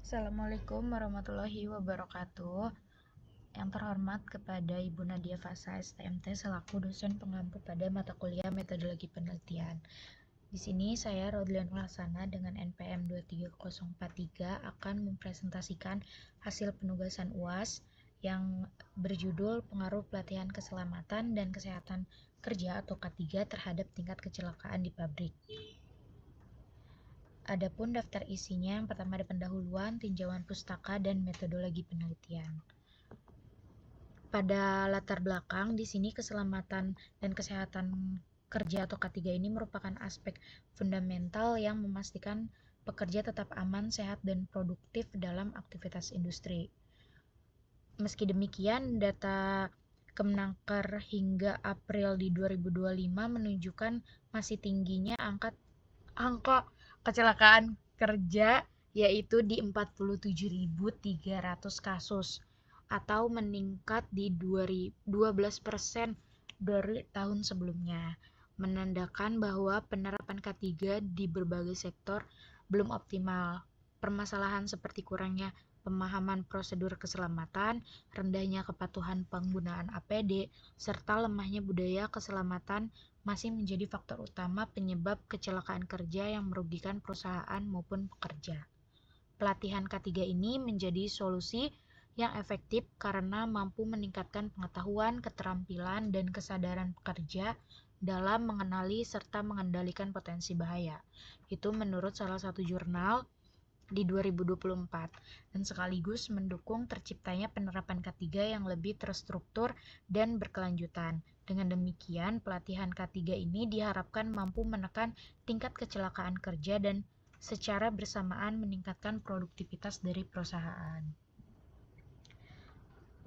Assalamualaikum warahmatullahi wabarakatuh. Yang terhormat kepada Ibu Nadia Fasa, STMT, selaku dosen pengampu pada mata kuliah Metodologi Penelitian. Di sini saya Rodlian Laksana dengan NPM 23043 akan mempresentasikan hasil penugasan UAS yang berjudul Pengaruh Pelatihan Keselamatan dan Kesehatan Kerja atau K3 terhadap tingkat kecelakaan di pabrik. Adapun daftar isinya, yang pertama ada pendahuluan, tinjauan pustaka, dan metodologi penelitian. Pada latar belakang, di sini keselamatan dan kesehatan kerja atau K3 ini merupakan aspek fundamental yang memastikan pekerja tetap aman, sehat, dan produktif dalam aktivitas industri. Meski demikian, data Kemenaker hingga April di 2025 menunjukkan masih tingginya angka kecelakaan kerja, yaitu di 47.300 kasus atau meningkat di 12% dari tahun sebelumnya, menandakan bahwa penerapan K3 di berbagai sektor belum optimal. Permasalahan seperti kurangnya pemahaman prosedur keselamatan, rendahnya kepatuhan penggunaan APD, serta lemahnya budaya keselamatan masih menjadi faktor utama penyebab kecelakaan kerja yang merugikan perusahaan maupun pekerja. Pelatihan K3 ini menjadi solusi yang efektif karena mampu meningkatkan pengetahuan, keterampilan, dan kesadaran pekerja dalam mengenali serta mengendalikan potensi bahaya. Itu menurut salah satu jurnal di 2024, dan sekaligus mendukung terciptanya penerapan K3 yang lebih terstruktur dan berkelanjutan. Dengan demikian, pelatihan K3 ini diharapkan mampu menekan tingkat kecelakaan kerja dan secara bersamaan meningkatkan produktivitas dari perusahaan.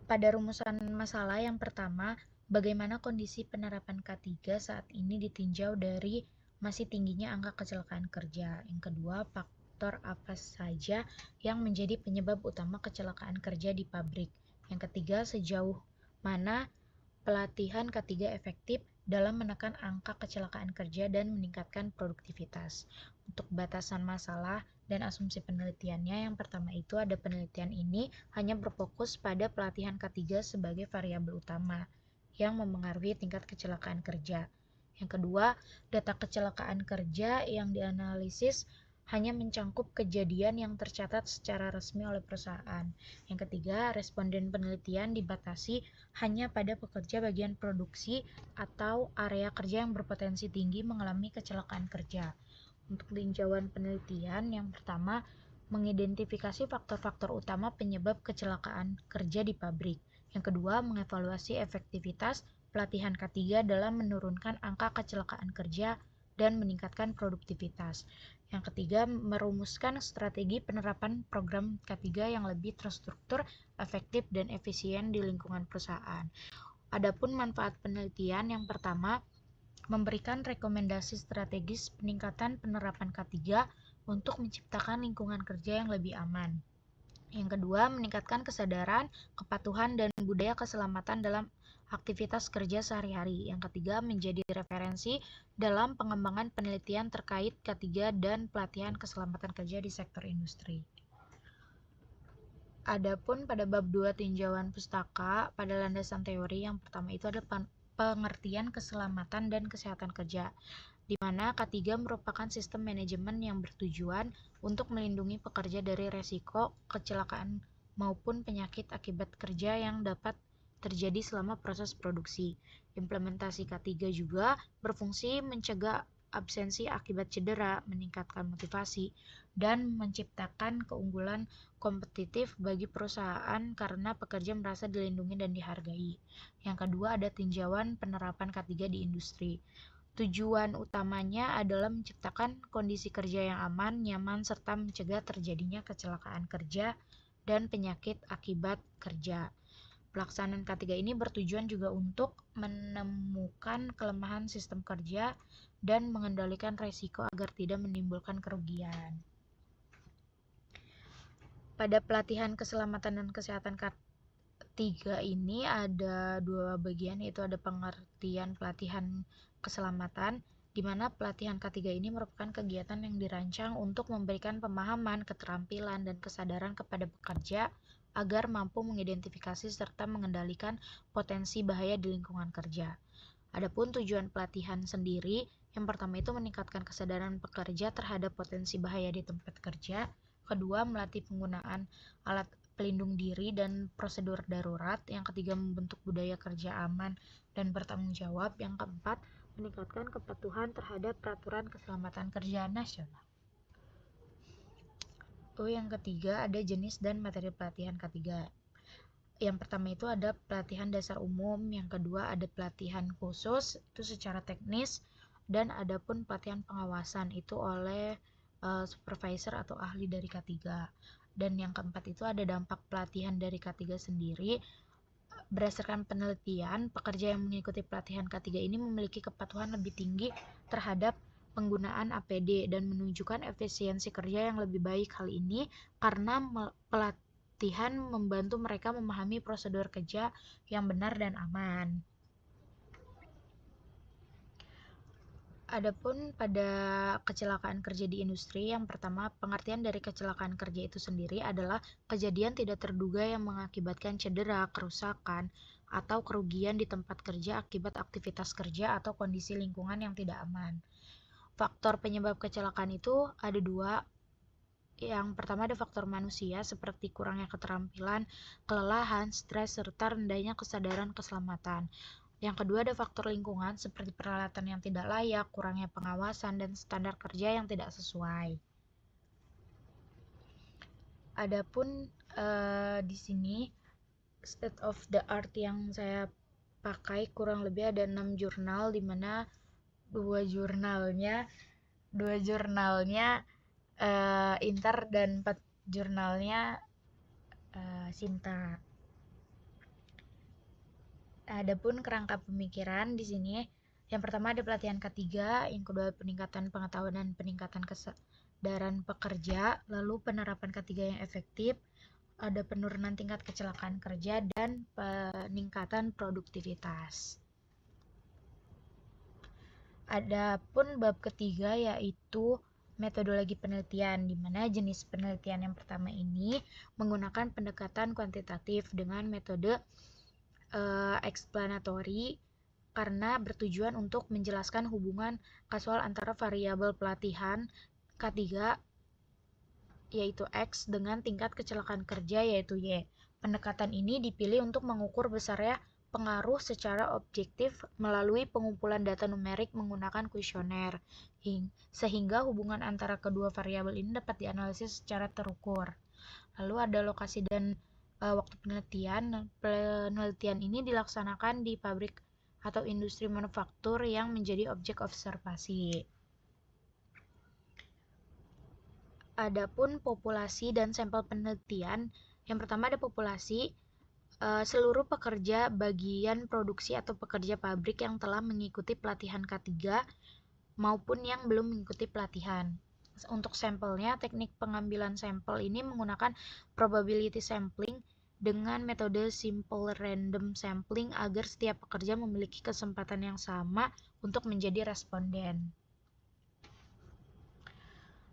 Pada rumusan masalah yang pertama, bagaimana kondisi penerapan K3 saat ini ditinjau dari masih tingginya angka kecelakaan kerja. Yang kedua, faktor apa saja yang menjadi penyebab utama kecelakaan kerja di pabrik. Yang ketiga, sejauh mana pelatihan K3 efektif dalam menekan angka kecelakaan kerja dan meningkatkan produktivitas. Untuk batasan masalah dan asumsi penelitiannya, yang pertama itu ada penelitian ini hanya berfokus pada pelatihan K3 sebagai variabel utama yang memengaruhi tingkat kecelakaan kerja. Yang kedua, data kecelakaan kerja yang dianalisis hanya mencangkup kejadian yang tercatat secara resmi oleh perusahaan. Yang ketiga, responden penelitian dibatasi hanya pada pekerja bagian produksi atau area kerja yang berpotensi tinggi mengalami kecelakaan kerja. Untuk tinjauan penelitian, yang pertama, mengidentifikasi faktor-faktor utama penyebab kecelakaan kerja di pabrik. Yang kedua, mengevaluasi efektivitas pelatihan K3 dalam menurunkan angka kecelakaan kerja dan meningkatkan produktivitas. Yang ketiga, merumuskan strategi penerapan program K3 yang lebih terstruktur, efektif, dan efisien di lingkungan perusahaan. Adapun manfaat penelitian, yang pertama, memberikan rekomendasi strategis peningkatan penerapan K3 untuk menciptakan lingkungan kerja yang lebih aman. Yang kedua, meningkatkan kesadaran, kepatuhan, dan budaya keselamatan dalam aktivitas kerja sehari-hari. Yang ketiga, menjadi referensi dalam pengembangan penelitian terkait K3 dan pelatihan keselamatan kerja di sektor industri. Adapun pada bab 2 tinjauan pustaka, pada landasan teori, yang pertama itu ada pengertian keselamatan dan kesehatan kerja, di mana K3 merupakan sistem manajemen yang bertujuan untuk melindungi pekerja dari resiko kecelakaan maupun penyakit akibat kerja yang dapat terjadi selama proses produksi. Implementasi K3 juga berfungsi mencegah absensi akibat cedera, meningkatkan motivasi, dan menciptakan keunggulan kompetitif bagi perusahaan karena pekerja merasa dilindungi dan dihargai. Yang kedua, ada tinjauan penerapan K3 di industri. Tujuan utamanya adalah menciptakan kondisi kerja yang aman, nyaman, serta mencegah terjadinya kecelakaan kerja dan penyakit akibat kerja. Pelaksanaan K3 ini bertujuan juga untuk menemukan kelemahan sistem kerja dan mengendalikan risiko agar tidak menimbulkan kerugian. Pada pelatihan keselamatan dan kesehatan K3 ini ada dua bagian, yaitu ada pengertian pelatihan keselamatan di mana pelatihan K3 ini merupakan kegiatan yang dirancang untuk memberikan pemahaman, keterampilan, dan kesadaran kepada pekerja agar mampu mengidentifikasi serta mengendalikan potensi bahaya di lingkungan kerja. Adapun tujuan pelatihan sendiri, yang pertama itu meningkatkan kesadaran pekerja terhadap potensi bahaya di tempat kerja. Kedua, melatih penggunaan alat pelindung diri dan prosedur darurat. Yang ketiga, membentuk budaya kerja aman dan bertanggung jawab. Yang keempat, meningkatkan kepatuhan terhadap peraturan keselamatan kerja nasional. Yang ketiga, ada jenis dan materi pelatihan K3. Yang pertama itu ada pelatihan dasar umum, yang kedua ada pelatihan khusus itu secara teknis, dan ada pun pelatihan pengawasan itu oleh supervisor atau ahli dari K3. Dan yang keempat itu ada dampak pelatihan dari K3 sendiri. Berdasarkan penelitian, pekerja yang mengikuti pelatihan K3 ini memiliki kepatuhan lebih tinggi terhadap penggunaan APD dan menunjukkan efisiensi kerja yang lebih baik. Hal ini karena pelatihan membantu mereka memahami prosedur kerja yang benar dan aman. Adapun pada kecelakaan kerja di industri, yang pertama, pengertian dari kecelakaan kerja itu sendiri adalah kejadian tidak terduga yang mengakibatkan cedera, kerusakan, atau kerugian di tempat kerja akibat aktivitas kerja atau kondisi lingkungan yang tidak aman. Faktor penyebab kecelakaan itu ada dua. Yang pertama ada faktor manusia seperti kurangnya keterampilan, kelelahan, stres, serta rendahnya kesadaran keselamatan. Yang kedua ada faktor lingkungan seperti peralatan yang tidak layak, kurangnya pengawasan, dan standar kerja yang tidak sesuai. Adapun di sini state of the art yang saya pakai kurang lebih ada 6 jurnal, di mana dua jurnalnya Inter dan 4 jurnalnya Sinta. Adapun kerangka pemikiran di sini, yang pertama ada pelatihan K3, yang kedua peningkatan pengetahuan dan peningkatan kesadaran pekerja, lalu penerapan K3 yang efektif, ada penurunan tingkat kecelakaan kerja, dan peningkatan produktivitas. Adapun bab ketiga yaitu metodologi penelitian, di mana jenis penelitian yang pertama ini menggunakan pendekatan kuantitatif dengan metode explanatory karena bertujuan untuk menjelaskan hubungan kausal antara variabel pelatihan K3 yaitu X dengan tingkat kecelakaan kerja yaitu Y. Pendekatan ini dipilih untuk mengukur besarnya pengaruh secara objektif melalui pengumpulan data numerik menggunakan kuesioner, sehingga hubungan antara kedua variabel ini dapat dianalisis secara terukur. Lalu ada lokasi dan waktu penelitian. Penelitian ini dilaksanakan di pabrik atau industri manufaktur yang menjadi objek observasi. Adapun populasi dan sampel penelitian, yang pertama ada populasi, seluruh pekerja bagian produksi atau pekerja pabrik yang telah mengikuti pelatihan K3 maupun yang belum mengikuti pelatihan. Untuk sampelnya, teknik pengambilan sampel ini menggunakan probability sampling dengan metode simple random sampling agar setiap pekerja memiliki kesempatan yang sama untuk menjadi responden.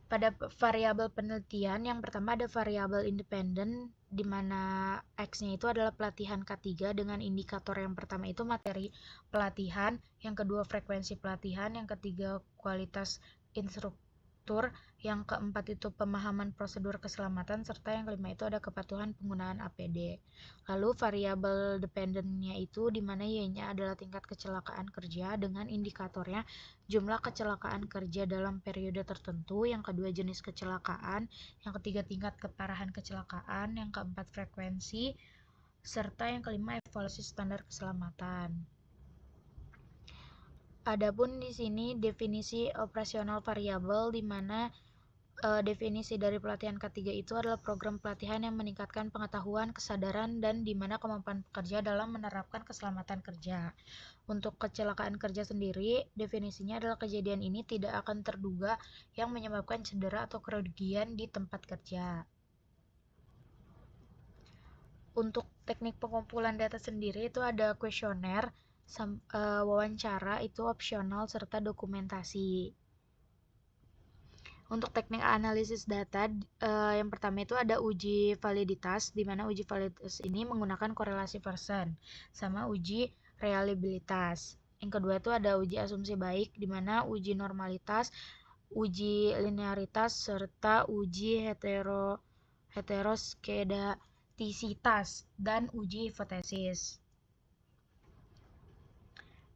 Pada variabel penelitian, yang pertama ada variabel independen, di mana X-nya itu adalah pelatihan K3 dengan indikator yang pertama itu materi pelatihan, yang kedua frekuensi pelatihan, yang ketiga kualitas instruktur, yang keempat itu pemahaman prosedur keselamatan, serta yang kelima itu ada kepatuhan penggunaan APD. Lalu variabel dependennya itu di mana Y-nya adalah tingkat kecelakaan kerja dengan indikatornya jumlah kecelakaan kerja dalam periode tertentu, yang kedua jenis kecelakaan, yang ketiga tingkat keparahan kecelakaan, yang keempat frekuensi, serta yang kelima evaluasi standar keselamatan. Adapun di sini definisi operasional variabel, di mana definisi dari pelatihan K3 itu adalah program pelatihan yang meningkatkan pengetahuan, kesadaran, dan di mana kemampuan pekerja dalam menerapkan keselamatan kerja. Untuk kecelakaan kerja sendiri, definisinya adalah kejadian ini tidak akan terduga yang menyebabkan cedera atau kerugian di tempat kerja. Untuk teknik pengumpulan data sendiri itu ada kuesioner, wawancara itu opsional serta dokumentasi. Untuk teknik analisis data, yang pertama itu ada uji validitas, di mana uji validitas ini menggunakan korelasi Pearson, sama uji reliabilitas. Yang kedua itu ada uji asumsi baik, di mana uji normalitas, uji linearitas, serta uji heteroskedastisitas, dan uji hipotesis.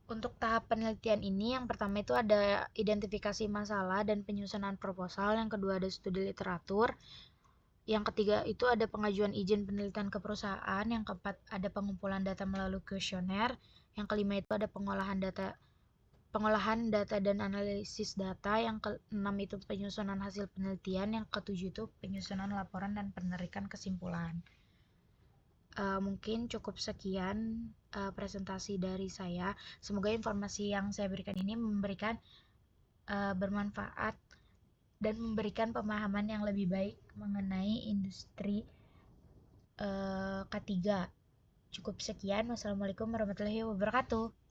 Untuk tahap penelitian ini, yang pertama itu ada identifikasi masalah dan penyusunan proposal, yang kedua ada studi literatur, yang ketiga itu ada pengajuan izin penelitian ke perusahaan, yang keempat ada pengumpulan data melalui kuesioner, yang kelima itu ada pengolahan data dan analisis data, yang keenam itu penyusunan hasil penelitian, yang ketujuh itu penyusunan laporan dan penarikan kesimpulan. Mungkin cukup sekian presentasi dari saya. Semoga informasi yang saya berikan ini memberikan bermanfaat dan memberikan pemahaman yang lebih baik mengenai industri K3. Cukup sekian. Wassalamualaikum warahmatullahi wabarakatuh.